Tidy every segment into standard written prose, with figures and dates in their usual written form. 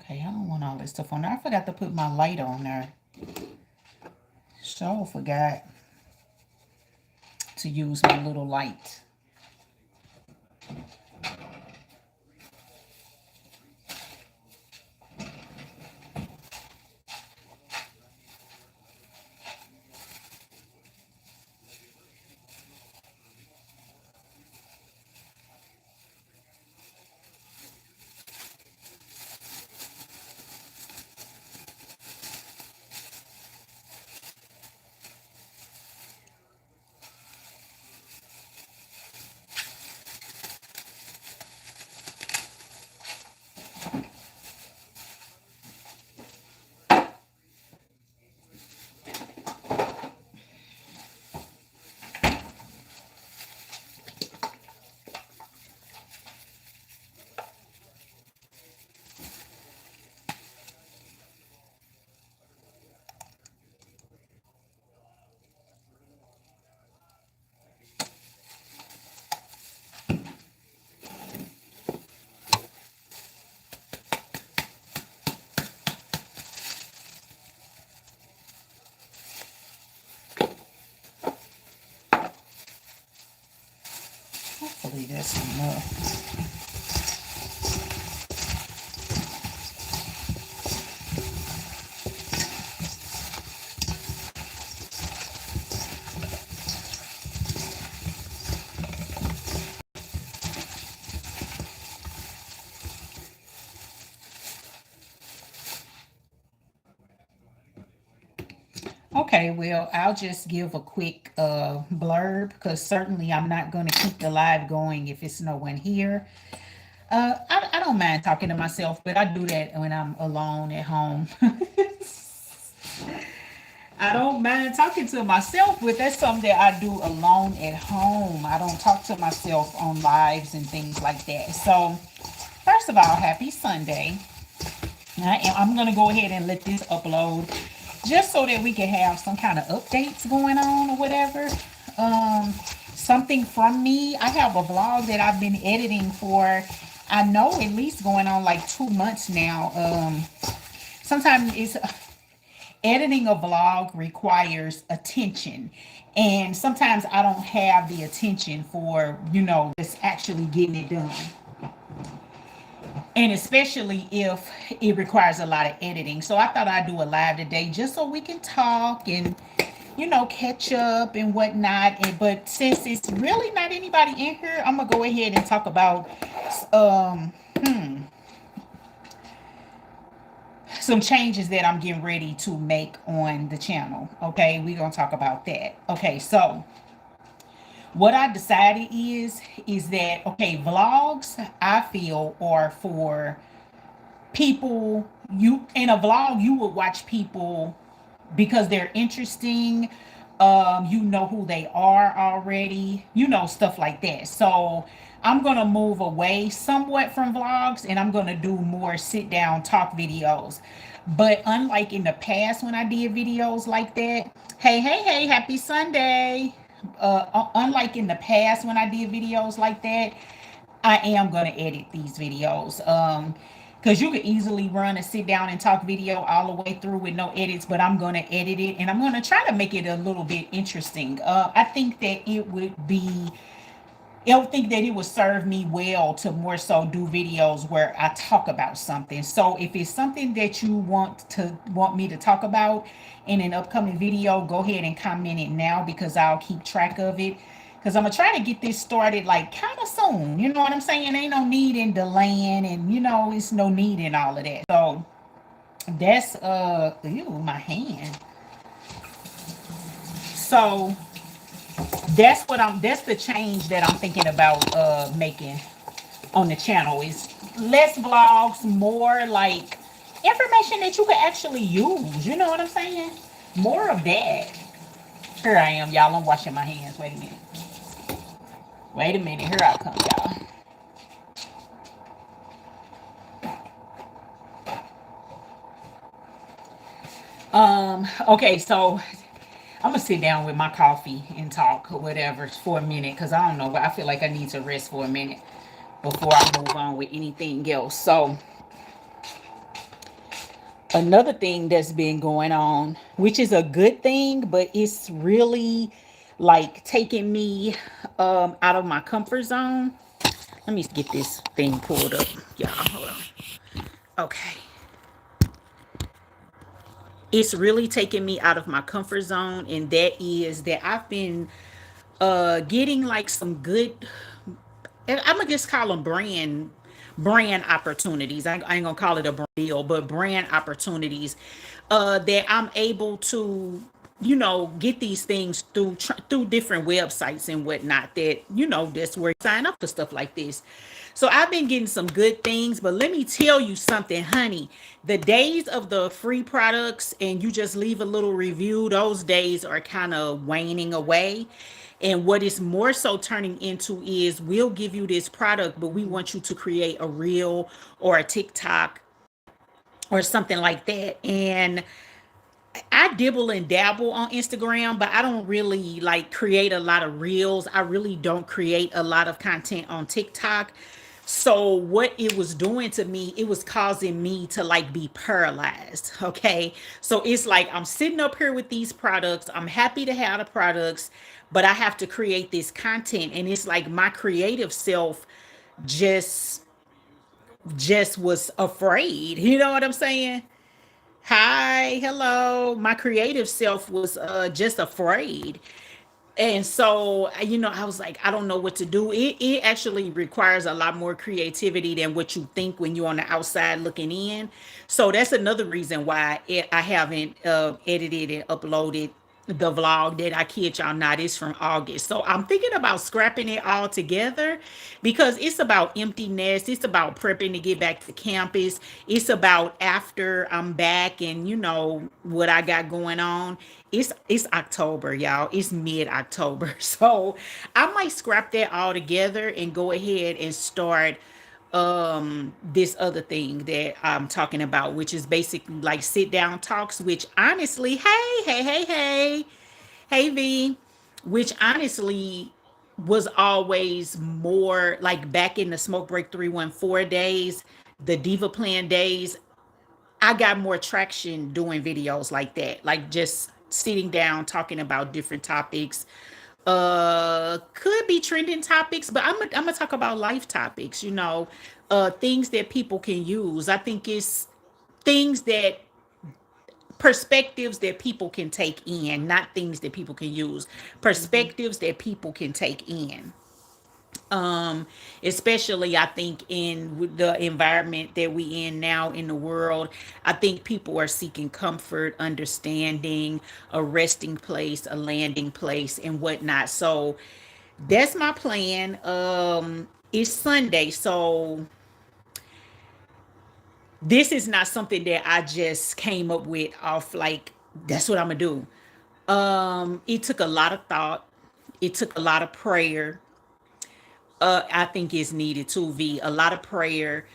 Okay, I don't want all this stuff on there. I forgot to put my light on there. So forgot to use my little light. Hopefully that's enough. Okay, well, I'll just give a quick blurb because certainly I'm not going to keep the live going if it's no one here. I don't mind talking to myself, but I do that when I'm alone at home. I don't mind talking to myself, but that's something that I do alone at home. I don't talk to myself on lives and things like that. So, first of all, happy Sunday. I'm going to go ahead and let this upload just so that we can have some kind of updates going on or whatever. Um, Something from me. I have a vlog that I've been editing for, I know, at least going on like 2 months now. Sometimes it's editing a vlog requires attention. And sometimes I don't have the attention for, just actually getting it done. And especially if it requires a lot of editing. So I thought I'd do a live today just so we can talk and, catch up and whatnot. But since it's really not anybody in here, I'm going to go ahead and talk about um, some changes that I'm getting ready to make on the channel. Okay, we're going to talk about that. Okay, so what I decided is that, okay, vlogs I feel are for people. You in a vlog you would watch people because they're interesting. You know who they are already, stuff like that. So I'm gonna move away somewhat from vlogs and I'm gonna do more sit down talk videos. But unlike in the past when I did videos like that, hey, happy Sunday. Unlike in the past when I did videos like that, I am gonna edit these videos. Because you could easily run a sit down and talk video all the way through with no edits, but I'm gonna edit it and I'm gonna try to make it a little bit interesting. I think that I would think that it would serve me well to more so do videos where I talk about something. So if it's something that you want me to talk about in an upcoming video, go ahead and comment it now because I'll keep track of it. Because I'm gonna try to get this started like kind of soon. You know what I'm saying? Ain't no need in delaying, and it's no need in all of that. So that's ew, my hand. So that's the change that I'm thinking about making on the channel is less vlogs, more like information that you can actually use. You know what I'm saying? More of that. Here I am, y'all. I'm washing my hands. Wait a minute. Wait a minute. Here I come, y'all. Okay, so I'm gonna sit down with my coffee and talk or whatever for a minute because I don't know, but I feel like I need to rest for a minute before I move on with anything else. So Another thing that's been going on, which is a good thing, but it's really like taking me out of my comfort zone. Let me get this thing pulled up, y'all. Hold on. Okay. It's really taking me out of my comfort zone, and that is that I've been getting like some good, and I'm gonna just call them brand opportunities. I ain't gonna call it a brand deal, but brand opportunities that I'm able to, get these things through different websites and whatnot. That that's where you sign up for stuff like this. So I've been getting some good things, but let me tell you something, honey. The days of the free products and you just leave a little review, those days are kind of waning away. And what it's more so turning into is we'll give you this product, but we want you to create a reel or a TikTok or something like that. And I dibble and dabble on Instagram, but I don't really like create a lot of reels. I really don't create a lot of content on TikTok. So what it was doing to me, it was causing me to like be paralyzed. Okay. So it's like I'm sitting up here with these products. I'm happy to have the products, but I have to create this content. And it's like my creative self just just was afraid. You know what I'm saying? Hi, hello. My creative self was just afraid. And so, I was like, I don't know what to do. It actually requires a lot more creativity than what you think when you're on the outside looking in. So that's another reason why I haven't edited and uploaded the vlog that I kid y'all not is from August. So I'm thinking about scrapping it all together because it's about empty nest. It's about prepping to get back to campus. It's about after I'm back and what I got going on. It's October, y'all. It's mid-October. So I might scrap that all together and go ahead and start this other thing that I'm talking about, which is basically like sit down talks, which honestly, hey V, which honestly was always more like back in the Smoke Break 314 days, the Diva Plan days. I got more traction doing videos like that, like just sitting down talking about different topics. Could be trending topics, but I'm gonna talk about life topics, things that people can use. I think it's things that perspectives that people can take in, not things that people can use. Perspectives that people can take in. um Especially I think in the environment that we in now in the world. I think people are seeking comfort, understanding, a resting place, a landing place, and whatnot. So that's my plan. It's Sunday, so this is not something that I just came up with off like that's what I'm gonna do. It took a lot of thought, it took a lot of prayer. I think it's needed too, V. A lot of prayer.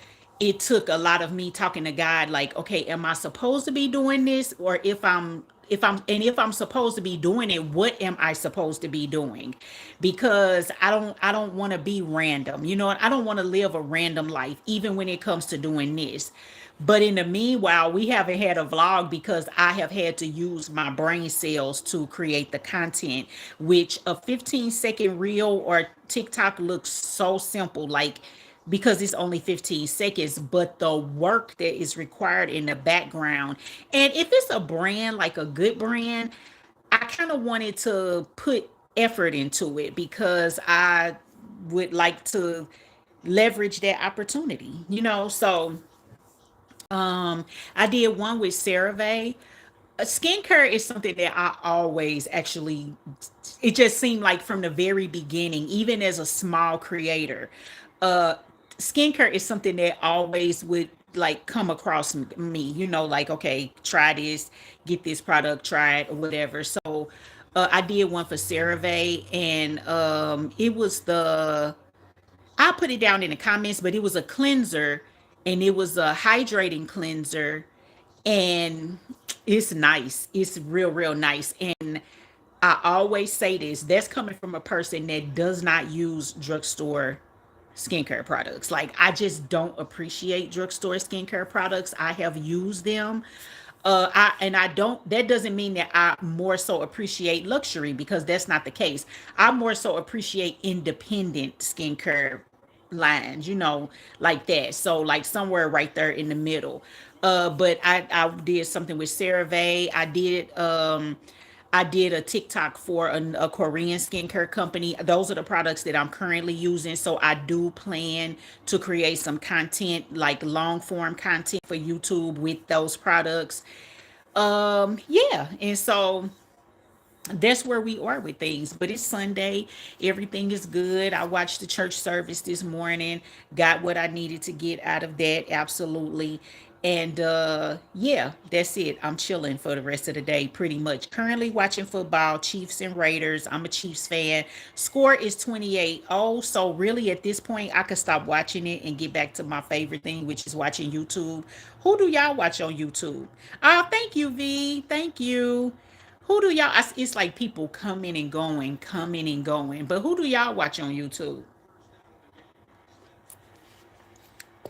It took a lot of me talking to God, like, okay, am I supposed to be doing this? Or if I'm supposed to be doing it, what am I supposed to be doing? Because I don't want to be random. You know, I don't want to live a random life, even when it comes to doing this. But in the meanwhile, we haven't had a vlog because I have had to use my brain cells to create the content, which a 15-second reel or TikTok looks so simple, like because it's only 15 seconds, but the work that is required in the background. And if it's a brand, like a good brand, I kind of wanted to put effort into it because I would like to leverage that opportunity. So I did one with CeraVe. Skincare is something that I always actually, it just seemed like from the very beginning, even as a small creator, uh, skincare is something that always would like come across me, like, okay, try this, get this product, try it or whatever. So I did one for CeraVe and it was I put it down in the comments, but it was a cleanser and it was a hydrating cleanser and it's nice. It's real nice. And I always say this, that's coming from a person that does not use drugstore skincare products. Like, I just don't appreciate drugstore skincare products. I have used them. I don't, that doesn't mean that I more so appreciate luxury, because that's not the case. I more so appreciate independent skincare lines, like that. So like somewhere right there in the middle. But I did something with CeraVe. I did a TikTok for a Korean skincare company. Those are the products that I'm currently using. So I do plan to create some content, like long form content for YouTube with those products. Yeah. And so that's where we are with things. But it's Sunday. Everything is good. I watched the church service this morning, got what I needed to get out of that. Absolutely. And yeah, that's it. I'm chilling for the rest of the day pretty much. Currently watching football, Chiefs and Raiders. I'm a Chiefs fan. Score is 28. Oh, so really at this point I could stop watching it and get back to my favorite thing, which is watching YouTube. Who do y'all watch on YouTube? Oh, thank you, V. Thank you. Who do y'all? It's like people coming and going, coming and going. But who do y'all watch on YouTube?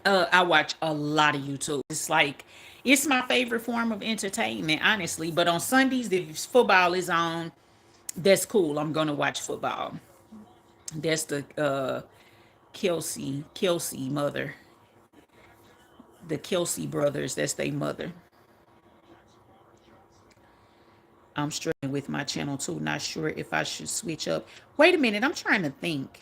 I watch a lot of YouTube. It's like it's my favorite form of entertainment, honestly. But on Sundays, if football is on, that's cool. I'm gonna watch football. That's the Kelsey mother, the Kelsey brothers. That's their mother. I'm struggling with my channel too. Not sure if I should switch up. Wait a minute. I'm trying to think.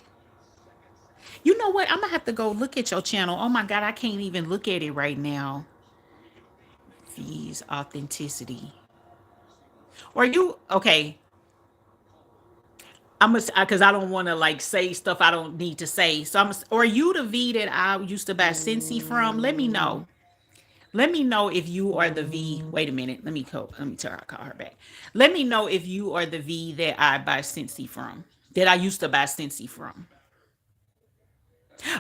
You know what? I'm gonna have to go look at your channel. Oh my god, I can't even look at it right now. Fees authenticity. Are you okay? I'm gonna because I don't want to like say stuff I don't need to say. So I'm. Or you the V that I used to buy Scentsy from? Let me know. Let me know if you are the V. Wait a minute. Let me call. Let me tell her. Call her back. Let me know if you are the V that I buy Scentsy from. That I used to buy Scentsy from.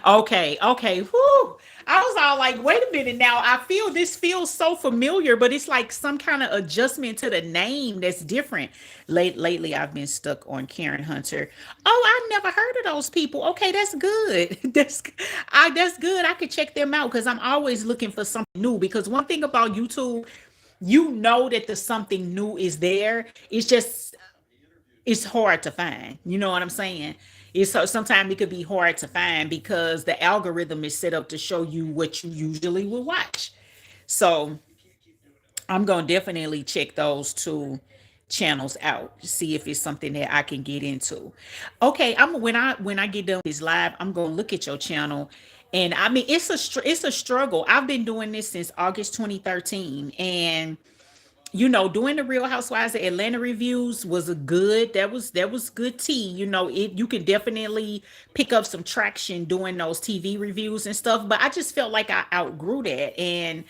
Okay, okay. Whew. I was all like, wait a minute now. I feel this feels so familiar, but it's like some kind of adjustment to the name that's different. Lately, I've been stuck on Karen Hunter. Oh, I never heard of those people. Okay, that's good. That's good. I could check them out because I'm always looking for something new. Because one thing about YouTube, you know that the something new is there. It's hard to find. You know what I'm saying? It's so sometimes it could be hard to find because the algorithm is set up to show you what you usually would watch. So I'm gonna definitely check those two channels out, see if it's something that I can get into. Okay, I'm when I get done with this live, I'm gonna look at your channel. And I mean, it's a struggle. I've been doing this since August 2013, and doing the Real Housewives of Atlanta reviews was a good. That was good tea. You can definitely pick up some traction doing those TV reviews and stuff. But I just felt like I outgrew that, and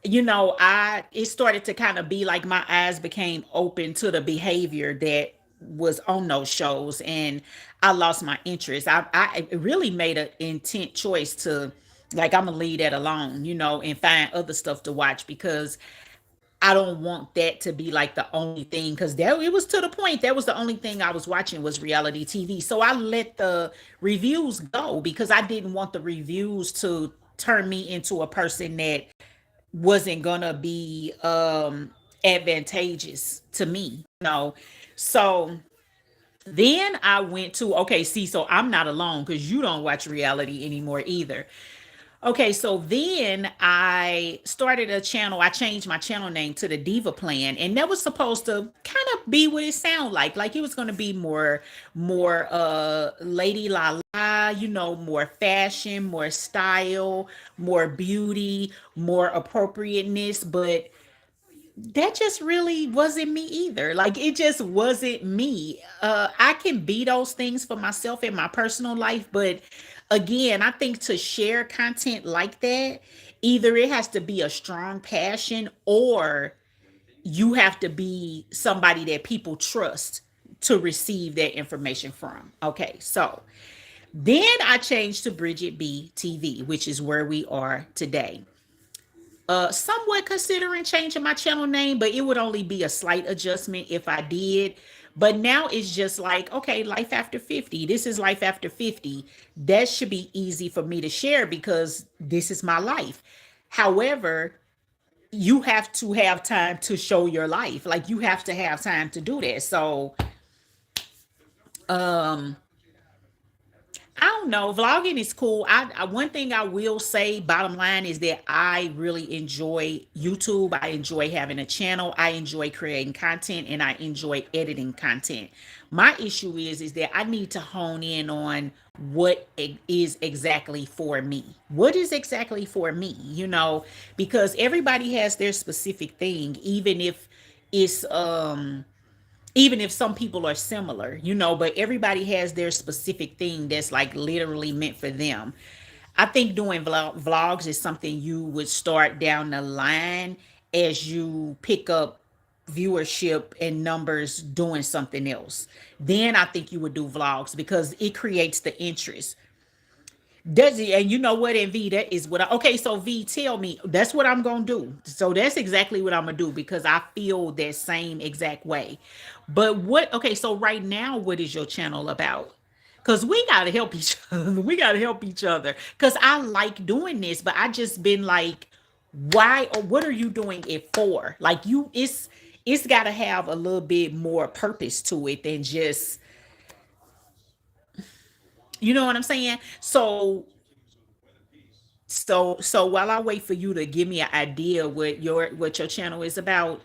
I it started to kind of be like my eyes became open to the behavior that was on those shows, and I lost my interest. I really made an intent choice to like I'm gonna leave that alone, and find other stuff to watch because I don't want that to be like the only thing because there it was to the point that was the only thing I was watching was reality TV. So I let the reviews go because I didn't want the reviews to turn me into a person that wasn't gonna be advantageous to me. So then I went to okay, see, so I'm not alone because you don't watch reality anymore either. Okay, so then I started a channel. I changed my channel name to the Diva Plan, and that was supposed to kind of be what it sounded like. Like it was going to be more Lady La La, more fashion, more style, more beauty, more appropriateness, but that just really wasn't me either. Like it just wasn't me. I can be those things for myself in my personal life, but again, I think to share content like that, either it has to be a strong passion or you have to be somebody that people trust to receive that information from. Okay, so then I changed to Bridget B TV, which is where we are today. Somewhat considering changing my channel name, but it would only be a slight adjustment if I did. But now it's just like, okay, life after 50. This is life after 50. That should be easy for me to share because this is my life. However, you have to have time to show your life. Like you have to have time to do that. So, um, I don't know. Vlogging is cool. One thing I will say, bottom line, is that I really enjoy YouTube. I enjoy having a channel. I enjoy creating content, and I enjoy editing content. My issue is that I need to hone in on what it is exactly for me. What is exactly for me? Because everybody has their specific thing, it's even if some people are similar, but everybody has their specific thing that's like literally meant for them. I think doing vlogs is something you would start down the line as you pick up viewership and numbers doing something else. Then I think you would do vlogs because it creates the interest. Does it? And you know what? And V, that is what okay. So V, tell me, that's what I'm gonna do. So that's exactly what I'm gonna do because I feel that same exact way. But what? Okay, so right now, what is your channel about? Because we gotta help each other. We gotta help each other. Because I like doing this, but I just been like, why or what are you doing it for? Like it's gotta have a little bit more purpose to it than just, you know what I'm saying? So while I wait for you to give me an idea what your channel is about,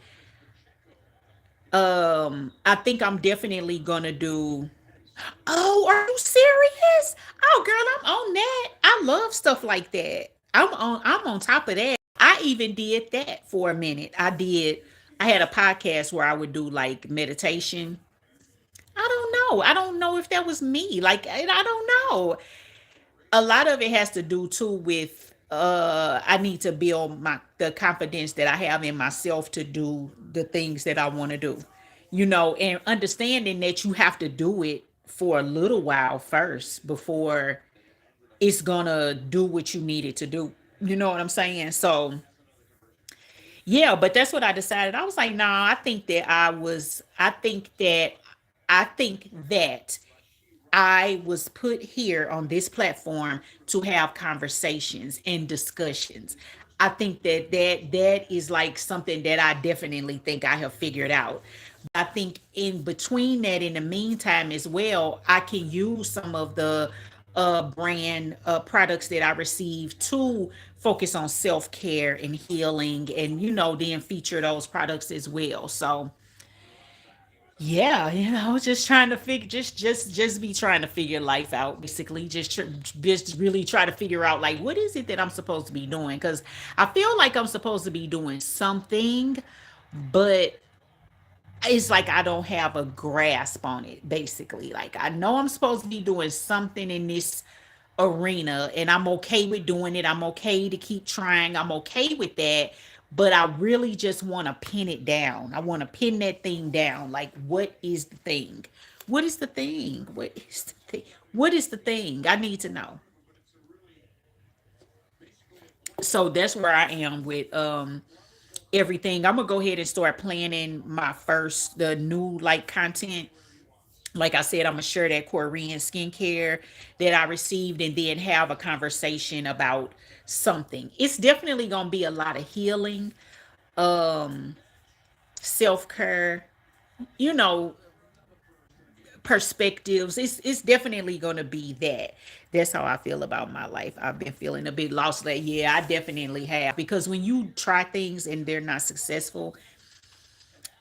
I think I'm definitely gonna do. Oh, are you serious? Oh, girl, I'm on that. I love stuff like that. I'm on top of that. I even did that for a minute. I had a podcast where I would do like meditation. I don't know. I don't know if that was me. Like I don't know. A lot of it has to do too with I need to build the confidence that I have in myself to do the things that I want to do. And understanding that you have to do it for a little while first before it's gonna do what you need it to do. You know what I'm saying? So yeah, but that's what I decided. I was like, nah, I think that I was put here on this platform to have conversations and discussions. I think that is like something that I definitely think I have figured out. I think in between that, in the meantime as well, I can use some of the brand products that I received to focus on self-care and healing and then feature those products as well. So yeah, just trying to figure, just be trying to figure life out. Basically, just really try to figure out like what is it that I'm supposed to be doing? Because I feel like I'm supposed to be doing something, but it's like I don't have a grasp on it. Basically, like I know I'm supposed to be doing something in this arena, and I'm okay with doing it. I'm okay to keep trying. I'm okay with that. But I really just want to pin it down. I want to pin that thing down. Like, what is the thing? What is the thing? What is the thing? What is the thing? I need to know. So that's where I am with everything. I'm gonna go ahead and start planning the new like content. Like I said, I'm gonna share that Korean skincare that I received and then have a conversation about something. It's definitely gonna be a lot of healing, um, self-care, you know, perspectives. It's definitely gonna be that. That's how I feel about my life. I've been feeling a bit lost lately. Yeah, I definitely have. Because when you try things and they're not successful,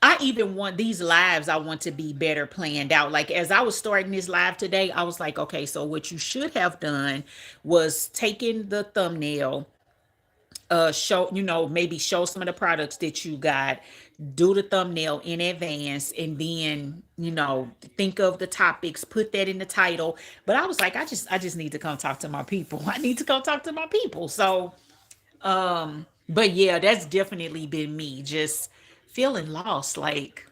I even want these lives, I want to be better planned out. Like as I was starting this live today, I was like, okay, so what you should have done was taken the thumbnail, show, maybe show some of the products that you got, do the thumbnail in advance, and then, think of the topics, put that in the title. But I was like, I just need to come talk to my people. I need to go talk to my people. So but yeah, that's definitely been me just feeling lost. Like,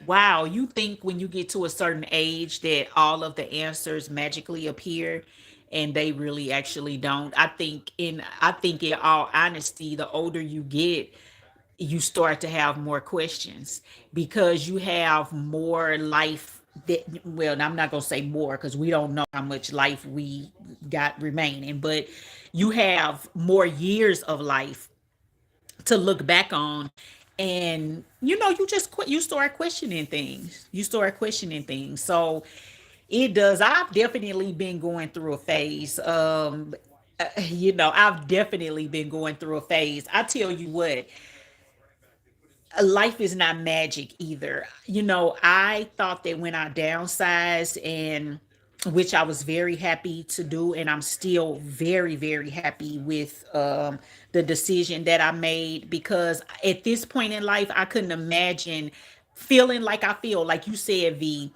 wow, you think when you get to a certain age that all of the answers magically appear and they really actually don't. I think in all honesty, the older you get, you start to have more questions because you have more life that, well, I'm not going to say more because we don't know how much life we got remaining, but you have more years of life to look back on. And you just quit, you start questioning things, so it does. I've definitely been going through a phase. I've definitely been going through a phase. I tell you what, life is not magic either. I thought that when I downsized, and which I was very happy to do, and I'm still very, very happy with the decision that I made, because at this point in life, I couldn't imagine feeling like I feel, like you said, V,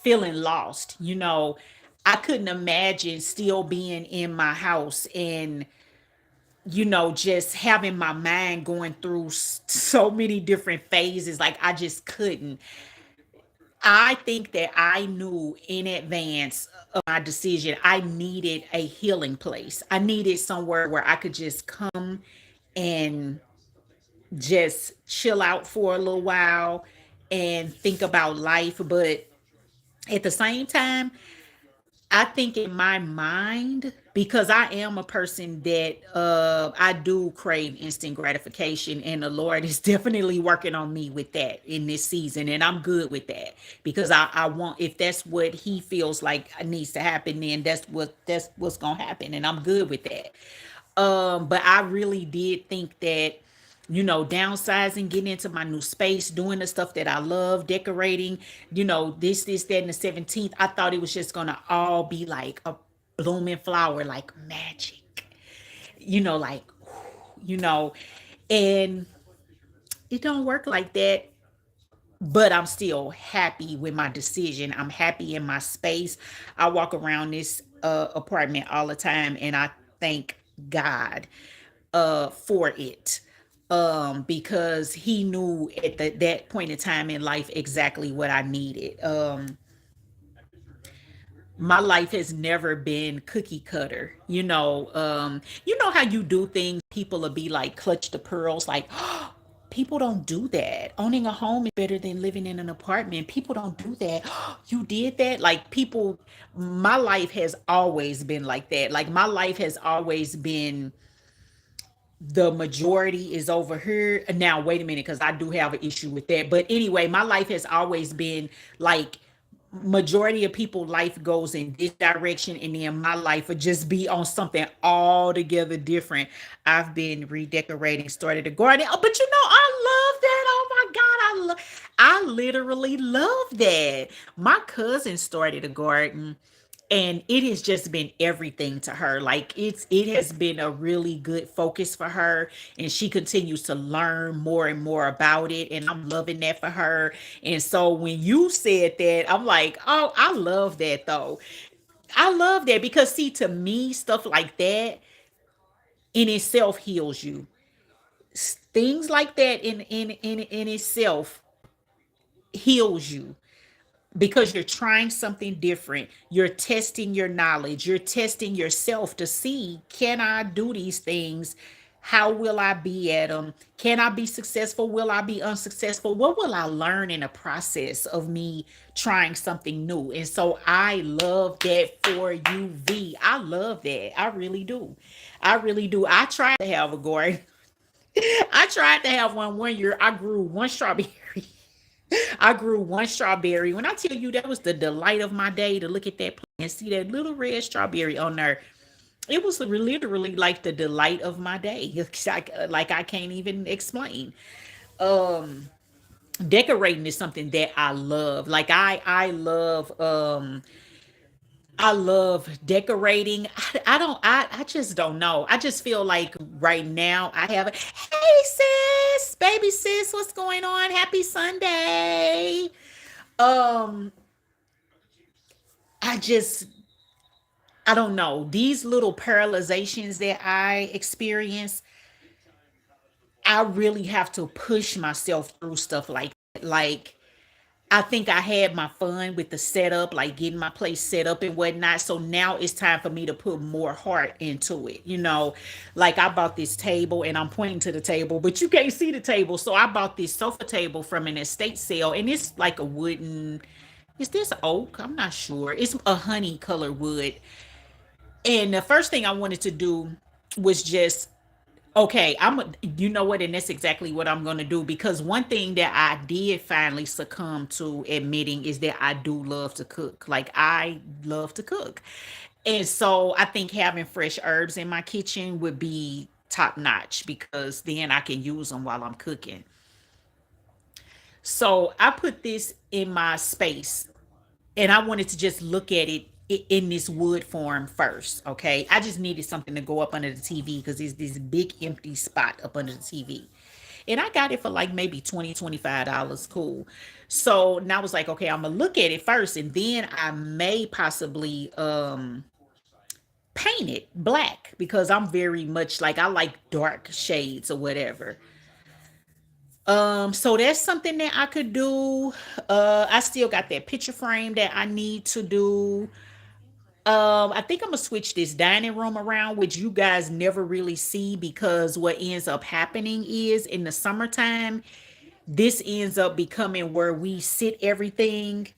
feeling lost. I couldn't imagine still being in my house and just having my mind going through so many different phases. Like, I just couldn't. I think that I knew in advance of my decision, I needed a healing place. I needed somewhere where I could just come and just chill out for a little while and think about life. But at the same time, I think in my mind, because I am a person that I do crave instant gratification, and the Lord is definitely working on me with that in this season, and I'm good with that, because I want, if that's what He feels like needs to happen, then that's what's gonna happen, and I'm good with that. But I really did think that, downsizing, getting into my new space, doing the stuff that I love, decorating, this, that, and the 17th, I thought it was just gonna all be like a blooming flower, like magic, like, you know, and it don't work like that. But I'm still happy with my decision. I'm happy in my space. I walk around this apartment all the time, and I thank God for it, because He knew at that point in time in life exactly what I needed. My life has never been cookie cutter. You know how you do things, people will be like clutch the pearls, like, oh, people don't do that. Owning a home is better than living in an apartment. People don't do that. You did that? Like, people, my life has always been like that. Like, my life has always been, the majority is over here. Now, wait a minute, because I do have an issue with that. But anyway, my life has always been like, majority of people life goes in this direction, and then my life would just be on something altogether different. I've been redecorating, started a garden. Oh, but I love that. Oh my God, I literally love that. My cousin started a garden, and it has just been everything to her. Like, it has been a really good focus for her, and she continues to learn more and more about it, and I'm loving that for her. And so when you said that, I'm like, oh, I love that though. I love that, because see, to me, stuff like that in itself heals you. Things like that in itself heals you, because you're trying something different. You're testing your knowledge. You're testing yourself to see, can I do these things? How will I be at them? Can I be successful? Will I be unsuccessful? What will I learn in the process of me trying something new? And so I love that for you, V. I love that. I really do. I really do. I tried to have a garden. I tried to have one year. I grew one strawberry. I grew one strawberry. When I tell you, that was the delight of my day, to look at that plant and see that little red strawberry on there. It was literally like the delight of my day. Like, I can't even explain. Um, Decorating is something that I love. Like, I love decorating. I just don't know. I just feel like right now I have hey sis, baby sis, what's going on? Happy Sunday. Um, I just, I don't know. These little paralyzations that I experience, I really have to push myself through stuff like that. Like, I think I had my fun with the setup, like getting my place set up and whatnot. So now it's time for me to put more heart into it. Like I bought this table and I'm pointing to the table, but you can't see the table. So I bought this sofa table from an estate sale and it's like a wooden, is this oak? I'm not sure. It's a honey color wood. And the first thing I wanted to do was just okay, you know what, and that's exactly what I'm gonna do because one thing that I did finally succumb to admitting is that I do love to cook. Like I love to cook, and so I think having fresh herbs in my kitchen would be top notch because then I can use them while I'm cooking. So I put this in my space and I wanted to just look at it in this wood form first. Okay, I just needed something to go up under the TV because there's this big empty spot up under the TV, and I got it for like maybe 20 $25. Cool. So now I was like, okay, I'm gonna look at it first, and then I may possibly paint it black because I'm very much like I like dark shades or whatever. So that's something that I could do. I still got that picture frame that I need to do. I think I'm gonna switch this dining room around, which you guys never really see because what ends up happening is in the summertime, this ends up becoming where we sit everything.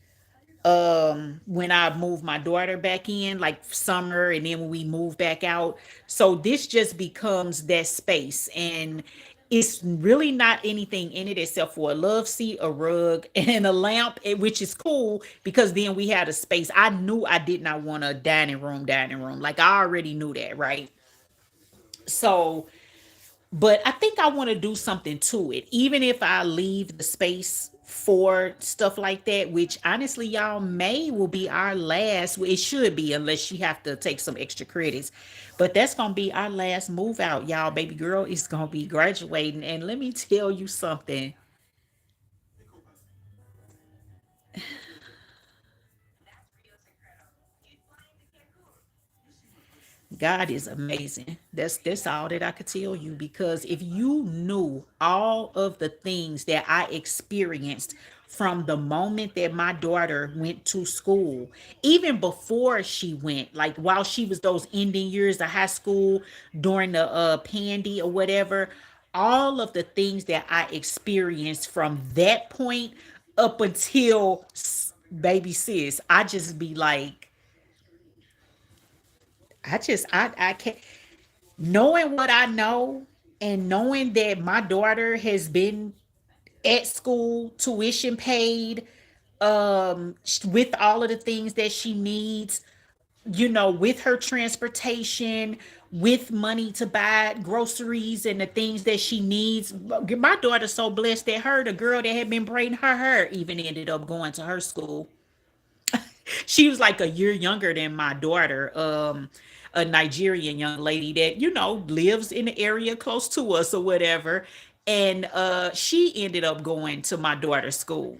When I move my daughter back in, like summer, and then when we move back out, so this just becomes that space, and it's really not anything in it except for a love seat, a rug, and a lamp, which is cool because then we had a space. I knew I did not want a dining room. Like I already knew that, right? So but I think I want to do something to it, even if I leave the space for stuff like that, which honestly, y'all, May will be our last. Well, it should be, unless she have to take some extra credits. But that's gonna be our last move out, y'all. Baby girl is gonna be graduating, and let me tell you something. God is amazing. That's all that I could tell you because if you knew all of the things that I experienced from the moment that my daughter went to school, even before she went, like while she was those ending years of high school during the pandy or whatever, all of the things that I experienced from that point up until baby sis, I just be like, I can't knowing what I know and knowing that my daughter has been at school, tuition paid, with all of the things that she needs, with her transportation, with money to buy groceries and the things that she needs. My daughter's so blessed that the girl that had been braiding her hair, even ended up going to her school. She was like a year younger than my daughter, a Nigerian young lady that lives in the area close to us or whatever, and she ended up going to my daughter's school.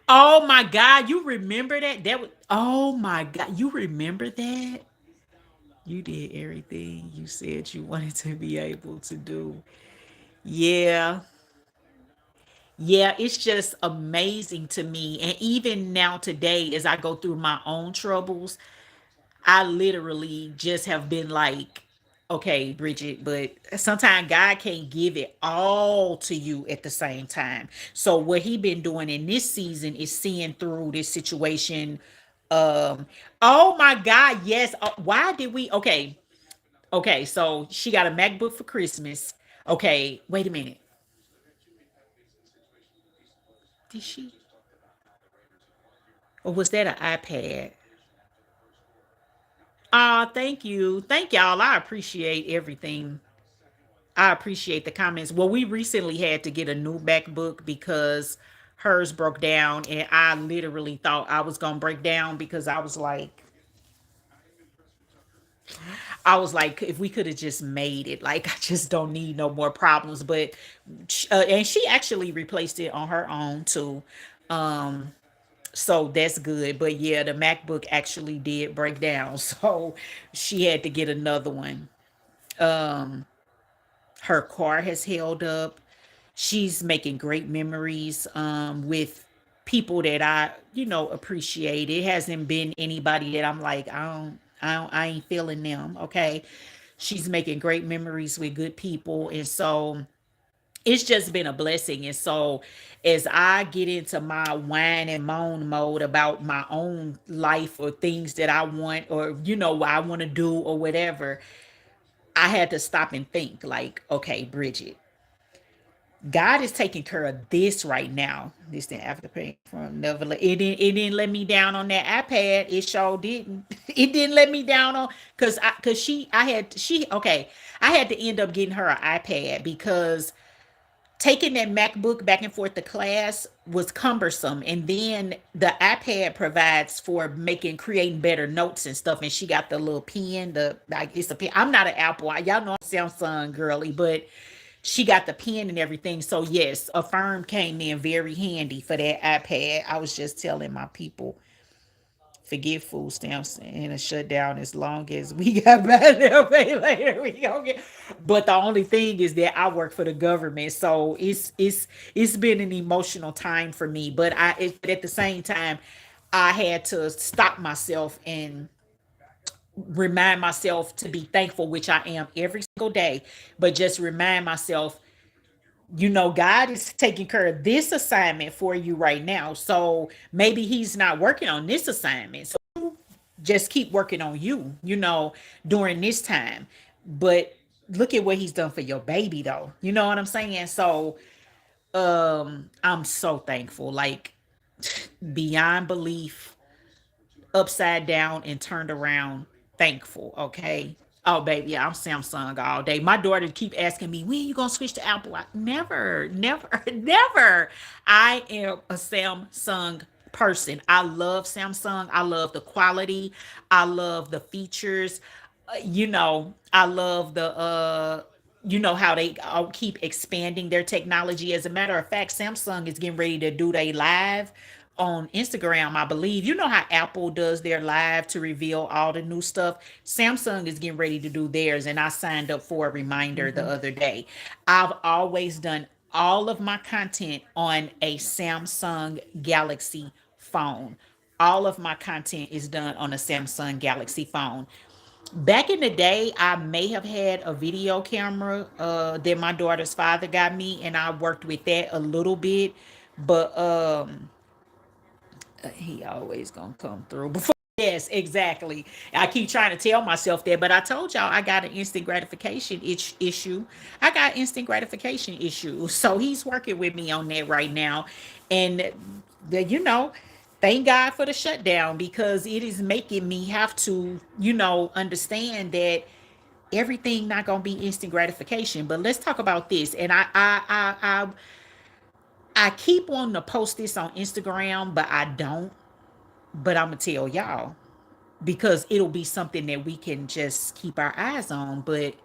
Oh my God, you remember that? That was, oh my God, you remember that? You did everything you said you wanted to be able to do. Yeah. Yeah, it's just amazing to me. And even now today, as I go through my own troubles, I literally just have been like, okay, Bridget, but sometimes God can't give it all to you at the same time. So what he been doing in this season is seeing through this situation. Um, oh my God, yes. Why did we? Okay, okay. So she got a MacBook for Christmas. Okay, wait a minute. Did she? Or was that an iPad? Ah, thank you. Thank y'all. I appreciate everything. I appreciate the comments. Well, we recently had to get a new MacBook because hers broke down, and I literally thought I was gonna break down because I was like, if we could have just made it, like I just don't need no more problems. But and she actually replaced it on her own too. Um, so that's good. But yeah, the MacBook actually did break down, so she had to get another one. Um, her car has held up. She's making great memories with people that I, appreciate. It hasn't been anybody that I'm like, I ain't feeling them. Okay. She's making great memories with good people. And so it's just been a blessing. And so as I get into my whine and moan mode about my own life or things that I want or, what I want to do or whatever, I had to stop and think like, okay, Bridget, God is taking care of this right now. This thing after paying from never it didn't let me down on that iPad. It sure didn't. It didn't let me down on because I had to end up getting her an iPad because taking that MacBook back and forth to class was cumbersome. And then the iPad provides for creating better notes and stuff. And she got the little pen, it's a pen. I'm not an Apple. Y'all know I'm Samsung girly, but she got the pen and everything. So yes, Affirm came in very handy for that iPad. I was just telling my people, forget food stamps and a shutdown as long as we got by there pay later. We gonna get. But the only thing is that I work for the government, so it's been an emotional time for me. But at the same time, I had to stop myself and remind myself to be thankful, which I am every single day. But just remind myself, God is taking care of this assignment for you right now. So maybe He's not working on this assignment. So just keep working on you, during this time. But look at what He's done for your baby, though. You know what I'm saying? So I'm so thankful, like beyond belief, upside down and turned around, thankful. Okay. Oh baby, yeah, I'm Samsung all day. My daughter keep asking me, when you gonna switch to Apple? Never, never, never. I am a Samsung person. I love Samsung. I love the quality. I love the features. I love how they all keep expanding their technology. As a matter of fact, Samsung is getting ready to do their live on Instagram, I believe. You know how Apple does their live to reveal all the new stuff? Samsung is getting ready to do theirs, and I signed up for a reminder the other day. I've always done all of my content on a Samsung Galaxy phone. All of my content is done on a Samsung Galaxy phone. Back in the day, I may have had a video camera that my daughter's father got me, and I worked with that a little bit. But he always gonna come through before. Yes, exactly. I keep trying to tell myself that, but I told y'all I got an instant gratification issue. I got instant gratification issue. So he's working with me on that right now. And thank God for the shutdown because it is making me have to, understand that everything not gonna be instant gratification. But let's talk about this. And I keep wanting to post this on Instagram, but I don't. But I'm gonna tell y'all because it'll be something that we can just keep our eyes on. But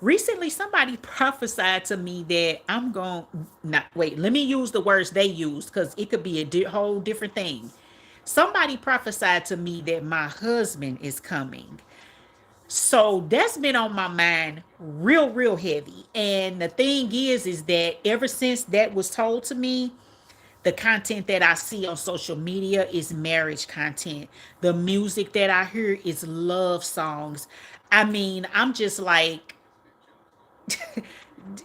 recently, somebody prophesied to me that I'm going not wait. Let me use the words they used because it could be a whole different thing. Somebody prophesied to me that my husband is coming. So that's been on my mind real, real heavy. And the thing is that ever since that was told to me, the content that I see on social media is marriage content. The music that I hear is love songs. I mean, I'm just like,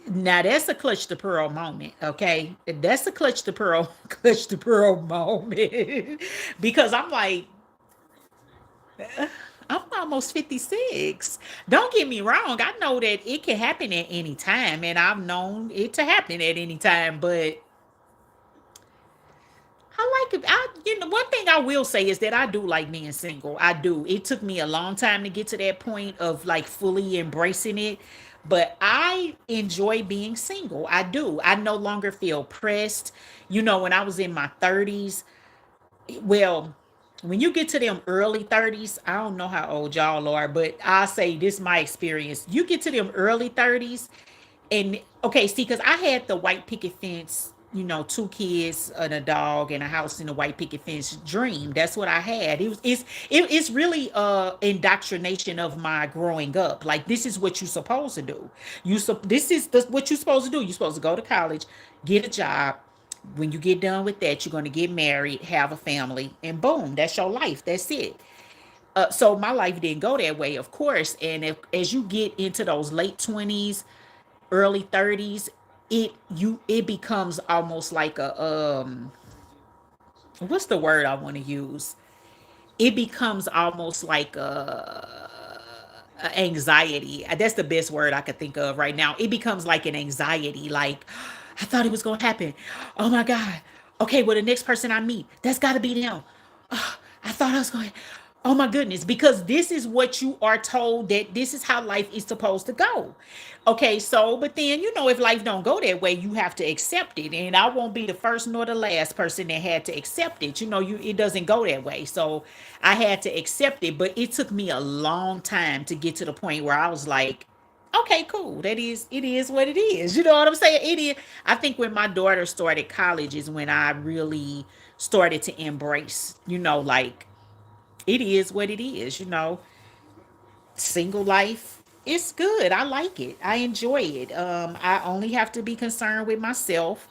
now that's a clutch the pearl moment, okay? That's a clutch the pearl, clutch the pearl moment. Because I'm like, I'm almost 56. Don't get me wrong. I know that it can happen at any time, and I've known it to happen at any time, but I like it. One thing I will say is that I do like being single. I do. It took me a long time to get to that point of like fully embracing it, but I enjoy being single. I do. I no longer feel pressed. When I was in my 30s, well, when you get to them early 30s, I don't know how old y'all are, but I say this is my experience. You get to them early 30s, and okay, see, because I had the white picket fence, two kids and a dog and a house in a white picket fence dream. That's what I had. It's really indoctrination of my growing up. Like this is what you're supposed to do. This is what you're supposed to do. You're supposed to go to college, get a job, When you get done with that, you're going to get married, have a family, and boom, that's your life. That's it. So my life didn't go that way, of course. And if as you get into those late 20s, early 30s, it becomes almost like a what's the word I want to use? It becomes almost like a anxiety. That's the best word I could think of right now. It becomes like an anxiety. Like, I thought it was going to happen. Oh my God. Okay, well, the next person I meet, that's got to be them. I thought I was going. Oh my goodness, because this is what you are told that this is how life is supposed to go. Okay, so but then if life don't go that way, you have to accept it. And I won't be the first nor the last person that had to accept it. It doesn't go that way. So I had to accept it, but it took me a long time to get to the point where I was like, okay, cool. It is what it is. You know what I'm saying? It is. I think when my daughter started college is when I really started to embrace, like it is what it is. Single life, it's good. I like it. I enjoy it. I only have to be concerned with myself.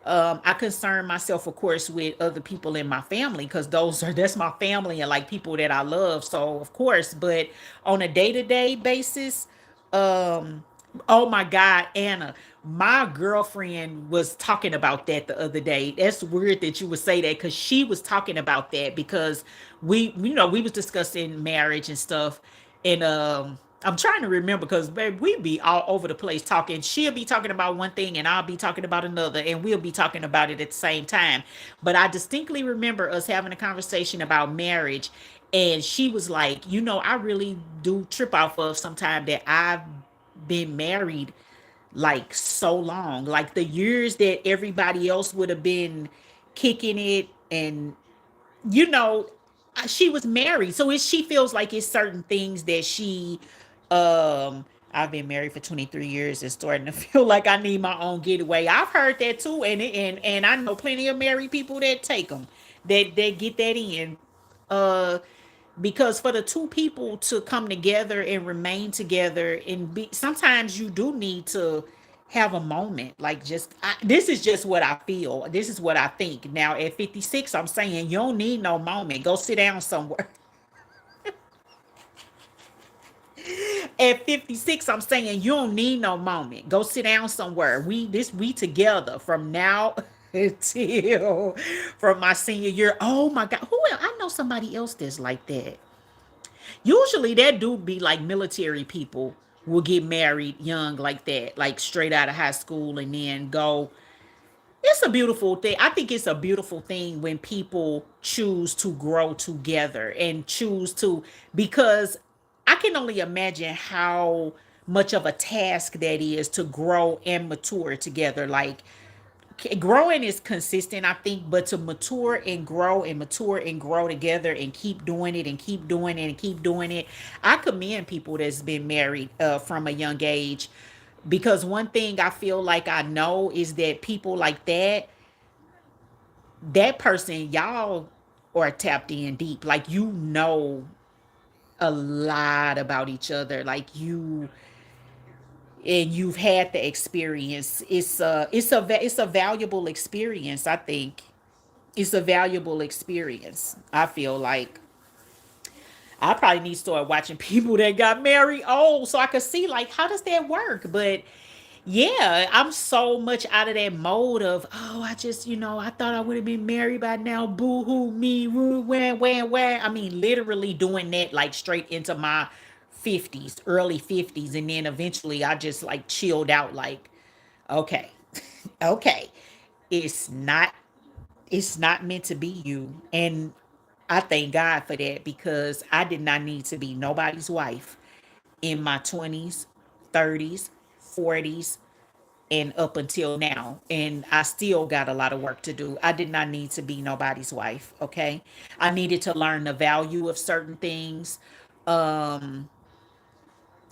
I concern myself, of course, with other people in my family because that's my family and like people that I love. So of course, but on a day-to-day basis, um, oh my God, Anna, my girlfriend was talking about that the other day. That's weird that you would say that because she was talking about that because we was discussing marriage and stuff, and I'm trying to remember because babe, we be all over the place talking. She'll be talking about one thing and I'll be talking about another, and we'll be talking about it at the same time. But I distinctly remember us having a conversation about marriage, and she was like, I really do trip off of sometime that I've been married like so long, like the years that everybody else would have been kicking it, and you know she was married, so she feels like it's certain things that she I've been married for 23 years and starting to feel like I need my own getaway. I've heard that too, and I know plenty of married people that take them, that get that in, uh because for the two people to come together and remain together and be, sometimes you do need to have a moment, like this is just what I feel, this is what I think. Now at 56 I'm saying you don't need no moment, go sit down somewhere. At 56 I'm saying you don't need no moment, go sit down somewhere. We together from now until from my senior year. Oh my God, who else? I know somebody else that's like that. Usually that do be like military people will get married young like that, like straight out of high school and then go. It's a beautiful thing. I think it's a beautiful thing when people choose to grow together and choose to, because I can only imagine how much of a task that is to grow and mature together. Like growing is consistent, I think, but to mature and grow and mature and grow together and keep doing it and keep doing it and keep doing it, I commend people that's been married from a young age, because one thing I feel like I know is that people like that person, y'all are tapped in deep, like a lot about each other, like and you've had the experience. It's a valuable experience, I think. It's a valuable experience. I feel like I probably need to start watching people that got married old so I could see like how does that work. But yeah, I'm so much out of that mode of, oh, I just, I thought I would have been married by now. Boo hoo me, woo, wah, wah, wah. I mean, literally doing that like straight into my 50s, early 50s. And then eventually I just like chilled out like, okay, okay, it's not it's not meant to be you. And I thank God for that because I did not need to be nobody's wife in my 20s, 30s, 40s, and up until now. And I still got a lot of work to do. I did not need to be nobody's wife, okay? I needed to learn the value of certain things. Um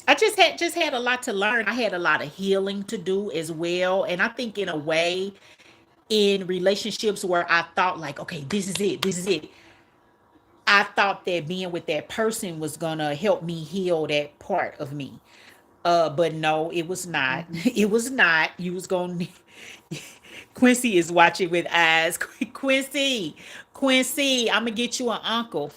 I just had a lot to learn. I had a lot of healing to do as well. And I think in a way, in relationships where I thought like, okay, this is it. I thought that being with that person was gonna help me heal that part of me. But no, it was not. Mm-hmm. It was not. You was gonna Quincy is watching with eyes. Quincy, Quincy, I'm gonna get you an uncle.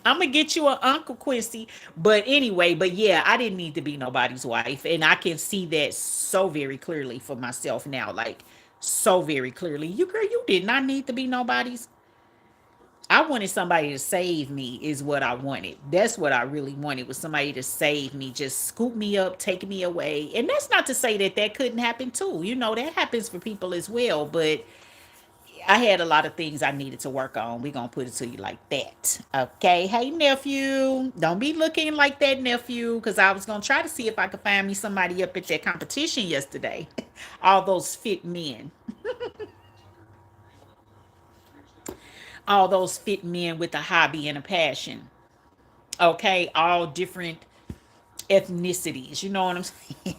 I'm gonna get you an Uncle Quincy. But anyway, but yeah, I didn't need to be nobody's wife. And I can see that so very clearly for myself now. Like so very clearly. You girl, you did not need to be nobody's. I wanted somebody to save me is what I wanted. That's what I really wanted was somebody to save me, just scoop me up, take me away. And that's not to say that that couldn't happen too. You know, that happens for people as well, but I had a lot of things I needed to work on. We gonna put it to you like that. Okay. Hey nephew. Don't be looking like that, nephew. Cause I was gonna try to see if I could find me somebody up at that competition yesterday. All those fit men. All those fit men with a hobby and a passion. Okay. All different ethnicities. You know what I'm saying?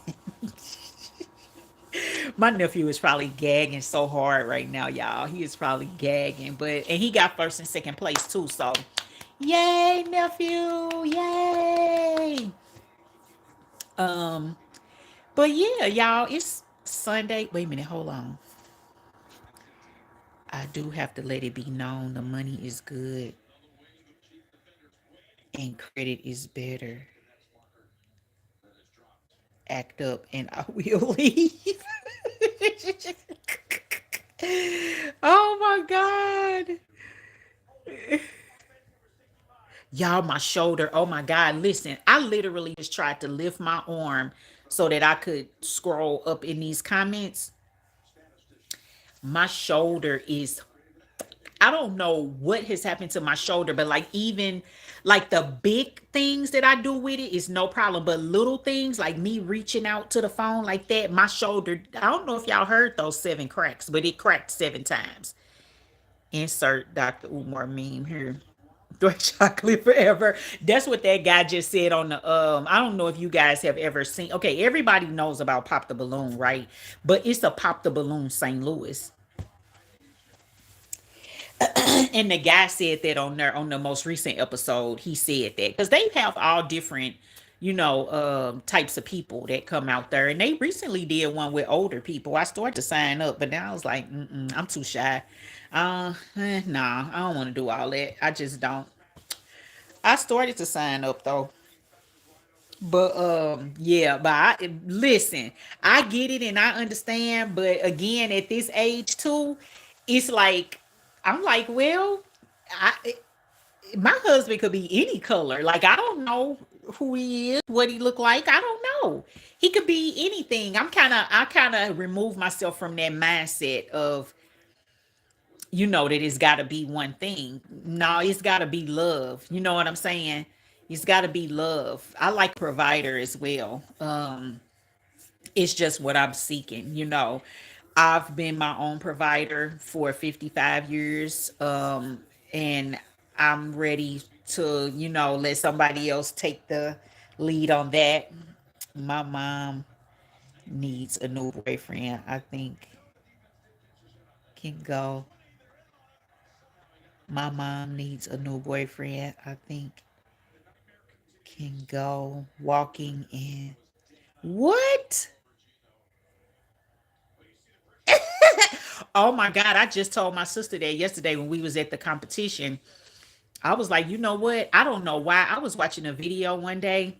My nephew is probably gagging so hard right now, y'all. He is probably gagging, but and he got first and second place too. So, yay, nephew, yay! Um, but yeah, y'all, it's Sunday. Wait a minute, hold on. I do have to let it be known the money is good and credit is better. Act up and I will leave. Oh my god. Y'all, my shoulder. Oh my God. Listen, I literally just tried to lift my arm so that I could scroll up in these comments. My shoulder is, I don't know what has happened to my shoulder, but like even like the big things that I do with it is no problem. But little things like me reaching out to the phone like that, my shoulder, I don't know if y'all heard those seven cracks, but it cracked seven times. Insert Dr. Umar meme here. Dark chocolate forever. That's what that guy just said on the I don't know if you guys have ever seen. Okay, everybody knows about Pop the Balloon, right? But it's a Pop the Balloon St. Louis. And the guy said that on there on the most recent episode, he said that because they have all different, types of people that come out there, and they recently did one with older people. I started to sign up, but now I was like, I'm too shy. Nah, I don't want to do all that. I just don't. I started to sign up though. But yeah, but listen, I get it and I understand, but again, at this age too, it's like I'm like, well, I my husband could be any color. Like I don't know who he is, what he look like. I don't know. He could be anything. I kind of remove myself from that mindset of that it's got to be one thing. No, it's got to be love. You know what I'm saying? It's got to be love. I like provider as well. It's just what I'm seeking. I've been my own provider for 55 years, and I'm ready to let somebody else take the lead on that. My mom needs a new boyfriend. I think can go. My mom needs a new boyfriend. I think can go walking in. What? Oh my God. I just told my sister that yesterday when we was at the competition. I was like, you know what? I don't know why. I was watching a video one day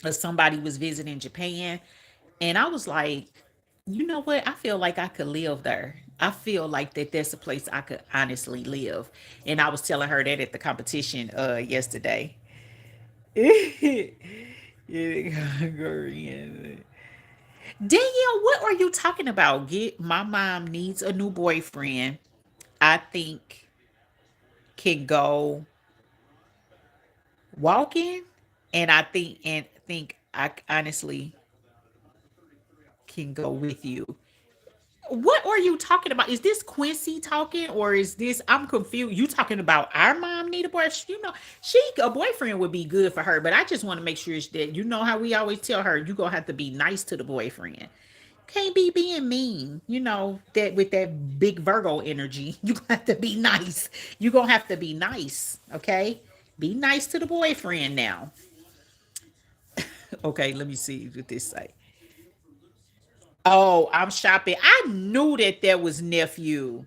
of somebody was visiting Japan. And I was like, you know what? I feel like I could live there. I feel like that's a place I could honestly live. And I was telling her that at the competition yesterday. Danielle, what are you talking about? Get my mom needs a new boyfriend. I think can go walking, and I think I honestly can go with you. What are you talking about? Is this Quincy talking, or is this? I'm confused. You talking about our mom need a boyfriend? She a boyfriend would be good for her, but I just want to make sure that how we always tell her you gonna have to be nice to the boyfriend. Can't be being mean. That with that big Virgo energy, you have to be nice. You gonna have to be nice, okay? Be nice to the boyfriend now. Okay, let me see what this say. Oh, I'm shopping. I knew that there was nephew.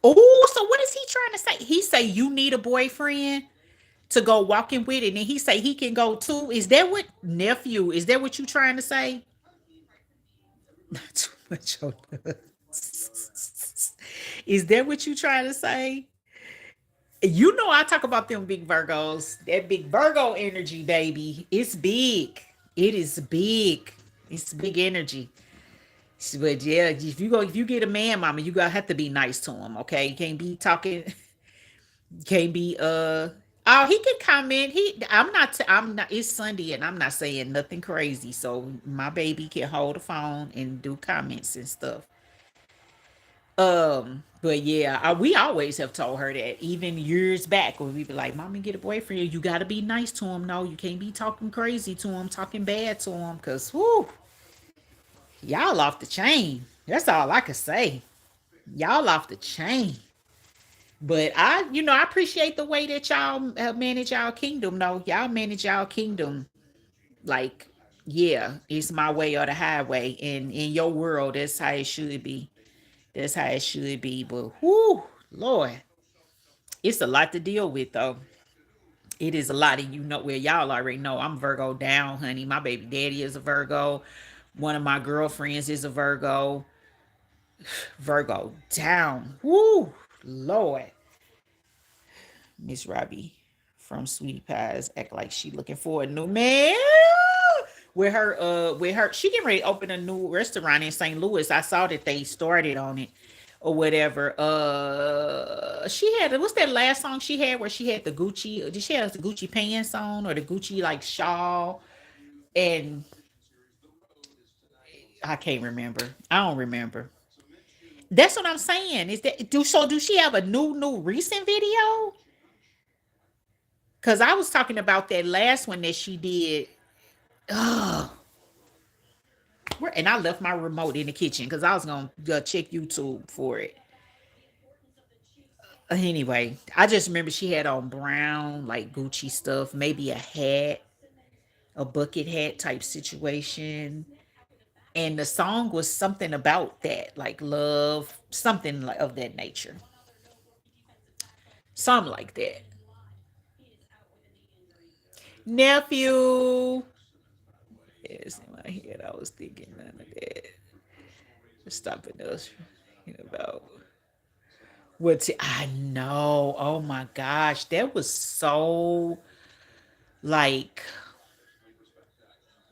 Oh, so what is he trying to say? He say you need a boyfriend to go walking with it, and he say he can go too. Is that what nephew? Is that what you trying to say? Not too much on Is that what you trying to say? You know I talk about them big Virgos. That big Virgo energy, baby. It's big. It is big. It's big energy. But yeah, if you get a man, mama, you gotta have to be nice to him, okay? You can't be talking, can't be oh, he can comment. I'm not it's Sunday and I'm not saying nothing crazy. So my baby can hold the phone and do comments and stuff. But yeah, we always have told her that even years back when we be like, "Mommy, get a boyfriend. You gotta be nice to him. No, you can't be talking crazy to him, talking bad to him, cause whoo, y'all off the chain. That's all I could say. Y'all off the chain." But I appreciate the way that y'all manage y'all kingdom. No, y'all manage y'all kingdom like, yeah, it's my way or the highway. And in your world, that's how it should be. That's how it should be. But whoo, Lord, it's a lot to deal with though. It is a lot, and where y'all already know I'm Virgo down, honey. My baby daddy is a Virgo. One of my girlfriends is a Virgo. Virgo down. Woo, Lord. Miss Robbie from Sweetie Pies act like she looking for a new man. With her she getting ready to open a new restaurant in St. Louis. I saw that they started on it or whatever. She had, what's that last song she had where she had the Gucci, did she have the Gucci pants on or the Gucci like shawl? And I can't remember. I don't remember. That's what I'm saying. Is that do she have a new recent video? Cause I was talking about that last one that she did. Ugh. And I left my remote in the kitchen because I was gonna check YouTube for it. Anyway, I just remember she had on brown, like Gucci stuff, maybe a hat, a bucket hat type situation. And the song was something about that, like love, something like of that nature. Something like that. Nephew. Yes, in my head, I was thinking none of that. Just stopping us about I know. Oh my gosh. That was so like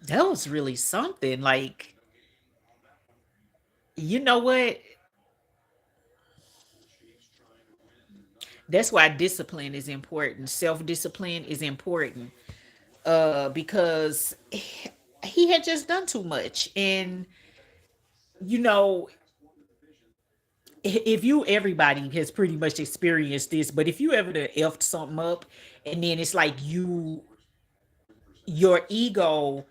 that was really something. Like, you know what? That's why discipline is important. Self-discipline is important. Because he had just done too much. And you know, if you everybody has pretty much experienced this, but if you ever done effed something up and then it's like your ego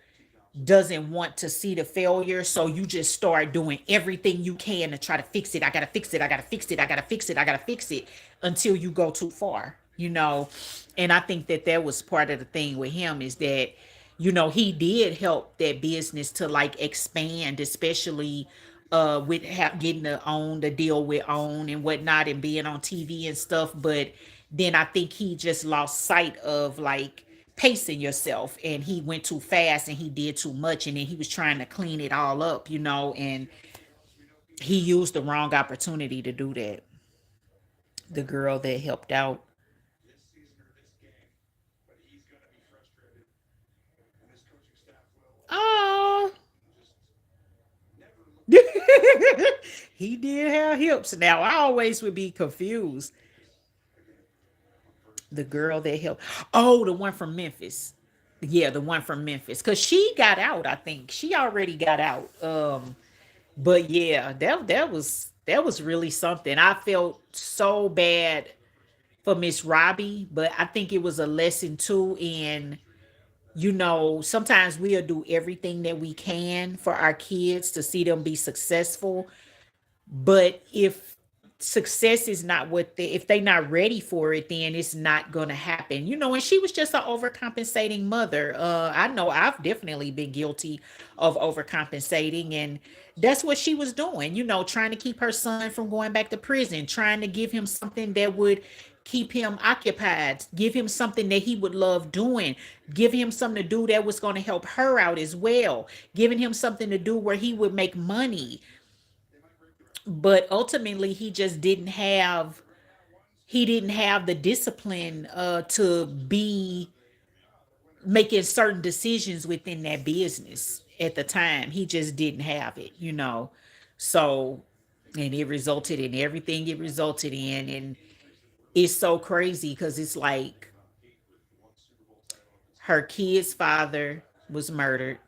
doesn't want to see the failure. So you just start doing everything you can to try to fix it. I gotta fix it. I gotta fix it. I gotta fix it. I gotta fix it until you go too far. And I think that that was part of the thing with him is that, he did help that business to like expand, especially with getting to own the deal with own and whatnot and being on TV and stuff. But then I think he just lost sight of like pacing yourself and he went too fast and he did too much and then he was trying to clean it all up, and he used the wrong opportunity to do that. The girl that helped out. Oh, he did have hips. Now I always would be confused. The girl that helped. Oh, the one from Memphis. Yeah, the one from Memphis. Cause she got out, I think. She already got out. But yeah, that was really something. I felt so bad for Miss Robbie, but I think it was a lesson too in, sometimes we'll do everything that we can for our kids to see them be successful. But if success is not what they, if they not ready for it, then it's not gonna happen, you know. And she was just an overcompensating mother. I know I've definitely been guilty of overcompensating, and that's what she was doing, you know, trying to keep her son from going back to prison, trying to give him something that would keep him occupied, give him something that he would love doing, give him something to do that was going to help her out as well, giving him something to do where he would make money. But ultimately he didn't have the discipline to be making certain decisions within that business at the time. He just didn't have it, you know. So, and it resulted in everything it resulted in. And it's so crazy because it's like her kid's father was murdered,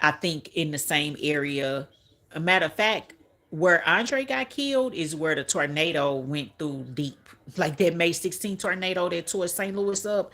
I think, in the same area. A matter of fact, where Andre got killed is where the tornado went through deep. Like that May 16th tornado that tore St. Louis up,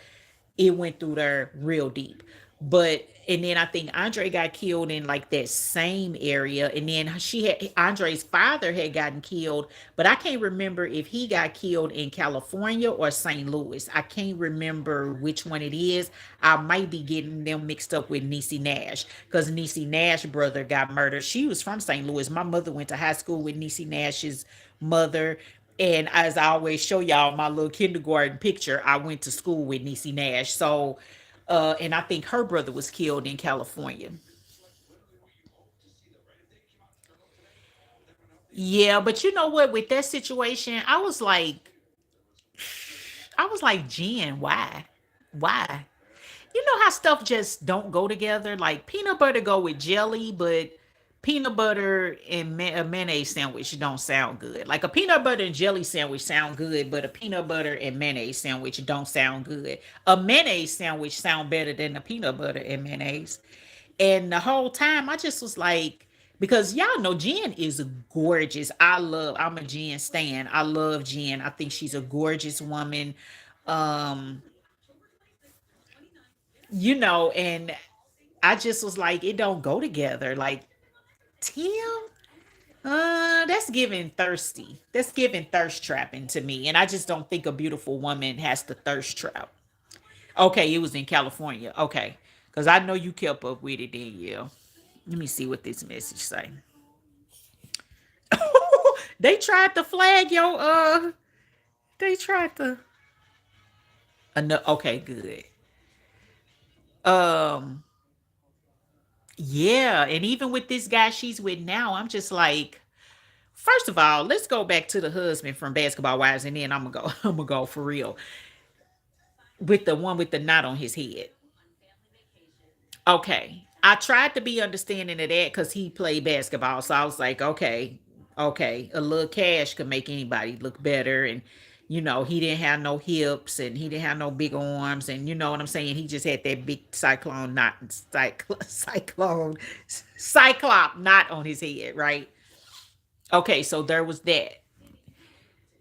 it went through there real deep. But and then I think Andre got killed in like that same area, and then she had Andre's father had gotten killed, but I can't remember if he got killed in California or St. Louis. I can't remember which one it is. I might be getting them mixed up with Niecy Nash because Niecy Nash brother got murdered. She was from St. Louis. My mother went to high school with Niecy Nash's mother. And as I always show y'all my little kindergarten picture, I went to school with Niecy Nash. So, and I think her brother was killed in California. Yeah, but you know what? With that situation, I was like, Jen, why? Why? You know how stuff just don't go together? Like peanut butter go with jelly, but peanut butter and a mayonnaise sandwich don't sound good. Like a peanut butter and jelly sandwich sound good, but a peanut butter and mayonnaise sandwich don't sound good. A mayonnaise sandwich sound better than a peanut butter and mayonnaise. And the whole time I just was like, because y'all know Jen is gorgeous. I'm a Jen stan. I love Jen. I think she's a gorgeous woman. Um, you know, and I just was like, it don't go together. Like, Tim, that's giving thirsty. That's giving thirst trapping to me. And I just don't think a beautiful woman has to thirst trap. Okay, it was in California. Okay. Because I know you kept up with it then, yeah. Let me see what this message say. They tried to flag your they tried to no, okay, good. Um yeah, and even with this guy she's with now, I'm just like, first of all, let's go back to the husband from Basketball Wives, and then I'm gonna go. I'm gonna go for real with the one with the knot on his head. Okay, I tried to be understanding of that because he played basketball, so I was like, okay, okay, a little cash could make anybody look better, and you know he didn't have no hips and he didn't have no big arms, and you know what I'm saying. He just had that big cyclone knot, cyclop knot on his head, right? Okay, so there was that.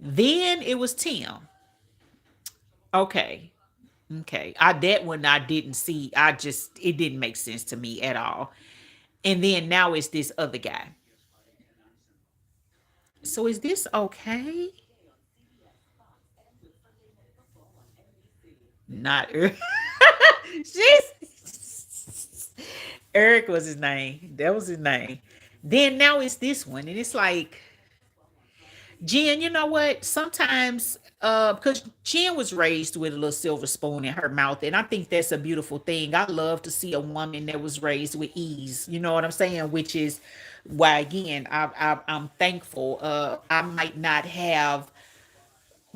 Then it was Tim. Okay. Okay. I that one I didn't see. I just it didn't make sense to me at all. And then now it's this other guy. So is this okay? Not Eric. Eric was his name. That was his name. Then now it's this one. And it's like, Jen, you know what? Sometimes, because Jen was raised with a little silver spoon in her mouth, and I think that's a beautiful thing. I love to see a woman that was raised with ease. You know what I'm saying? Which is why, again, I'm thankful. I might not have